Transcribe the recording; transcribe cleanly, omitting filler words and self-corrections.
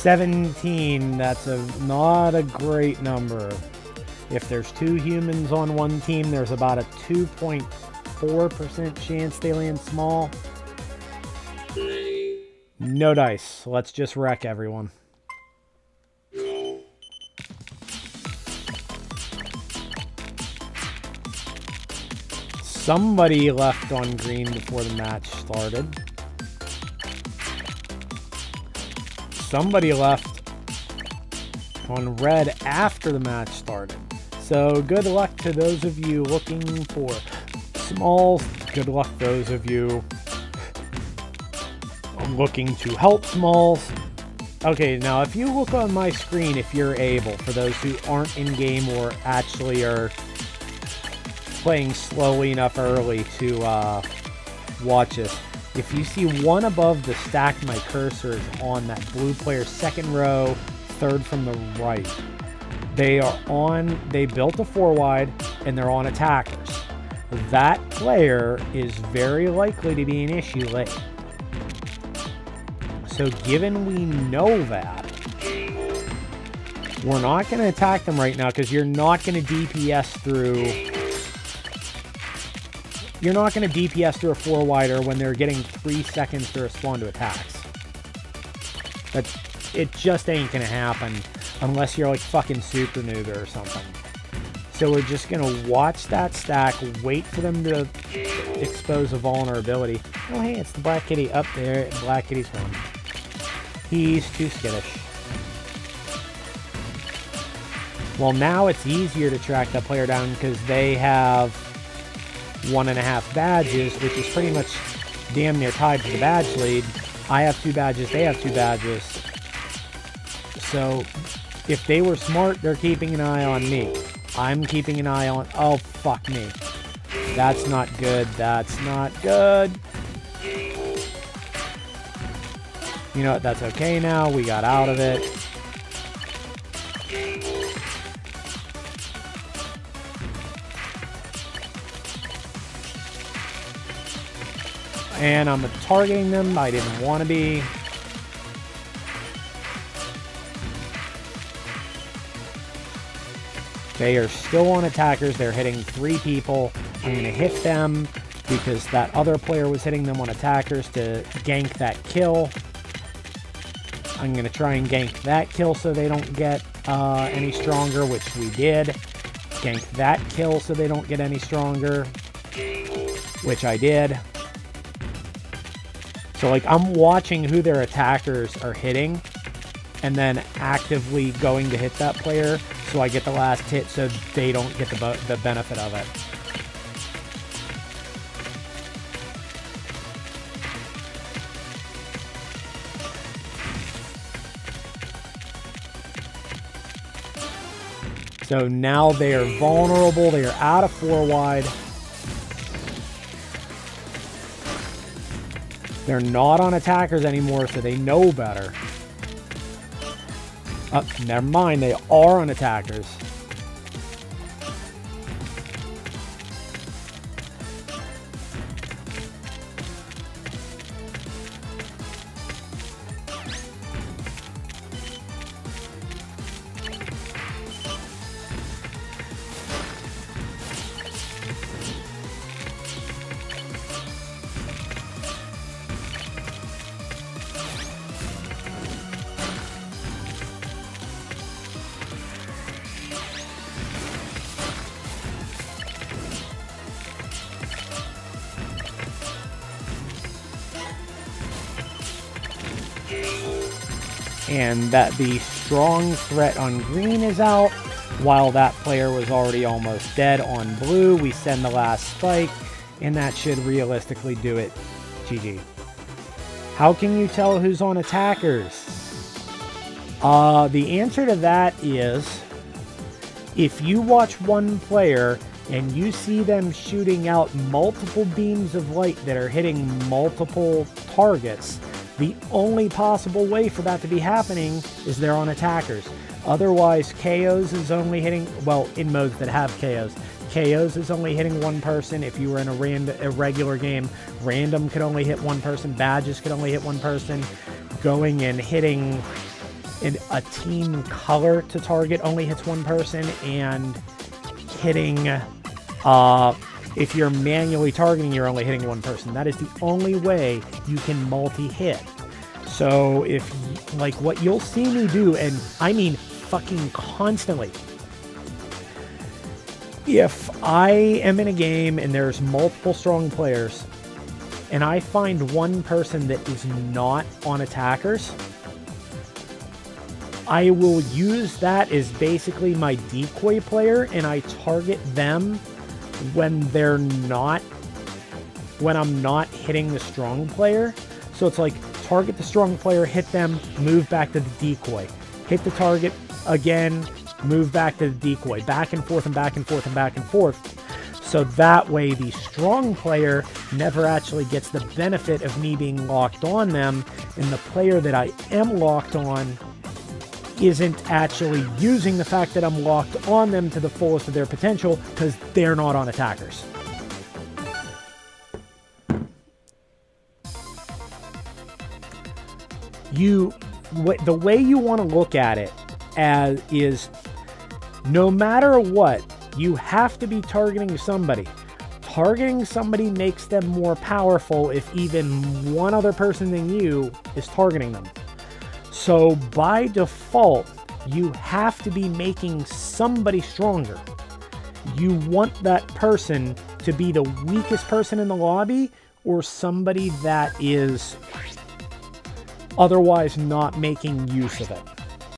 17, that's not a great number. If there's 2 humans on one team, there's about a 2.4% chance they land small. No dice. Let's just wreck everyone. Somebody left on green before the match started. Somebody left on red after the match started. So good luck to those of you looking for smalls. Good luck those of you looking to help smalls. Okay, now if you look on my screen, if you're able, for those who aren't in game or actually are playing slowly enough early to watch this, if you see one above the stack my cursor is on, that blue player's second row, third from the right, they built a 4-wide and they're on attackers. That player is very likely to be an issue late. So given we know that, we're not going to attack them right now because you're not going to DPS through... You're not going to DPS through a 4-wider when they're getting 3 seconds to respond to attacks. It just ain't going to happen unless you're like fucking super noob or something. So we're just going to watch that stack, wait for them to expose a vulnerability. Oh hey, it's the black kitty up there. Black kitty's gone. He's too skittish. Well, now it's easier to track that player down because they have 1.5 badges, which is pretty much damn near tied for the badge lead. I have 2 badges, they have 2 badges. So if they were smart, they're keeping an eye on me. I'm keeping an eye on... Oh, fuck me. That's not good. That's not good. You know what? That's okay now. We got out of it. And I'm targeting them. I didn't want to be. They are still on attackers. They're hitting 3 people. I'm going to hit them because that other player was hitting them on attackers to gank that kill. I'm going to try and gank that kill so they don't get any stronger, which we did. Gank that kill so they don't get any stronger, which I did. So, like, I'm watching who their attackers are hitting and then actively going to hit that player so I get the last hit so they don't get the benefit of it. So now they are vulnerable. They are out of 4-wide. They're not on attackers anymore, so they know better. Oh, never mind. They are on attackers. And that the strong threat on green is out, while that player was already almost dead on blue. We send the last spike, and that should realistically do it. GG. How can you tell who's on attackers? The answer to that is, if you watch one player and you see them shooting out multiple beams of light that are hitting multiple targets, the only possible way for that to be happening is they're on attackers. Otherwise, KOs is only hitting, well, in modes that have KOs. KOs is only hitting 1 person. If you were in a regular game, random could only hit 1 person. Badges could only hit 1 person. Going and hitting a team color to target only hits one person, and hitting, if you're manually targeting, you're only hitting one person. That is the only way you can multi-hit. So if, like, what you'll see me do, and I mean fucking constantly, if I am in a game and there's multiple strong players, and I find one person that is not on attackers, I will use that as basically my decoy player, and I target them when they're not, when I'm not hitting the strong player. So it's like, target the strong player, hit them, move back to the decoy. Hit the target again, move back to the decoy. Back and forth and back and forth and back and forth. So that way the strong player never actually gets the benefit of me being locked on them, and the player that I am locked on isn't actually using the fact that I'm locked on them to the fullest of their potential, because they're not on attackers. The way you want to look at it is, no matter what, you have to be targeting somebody. Targeting somebody makes them more powerful if even one other person than you is targeting them. So by default, you have to be making somebody stronger. You want that person to be the weakest person in the lobby, or somebody that is otherwise not making use of it.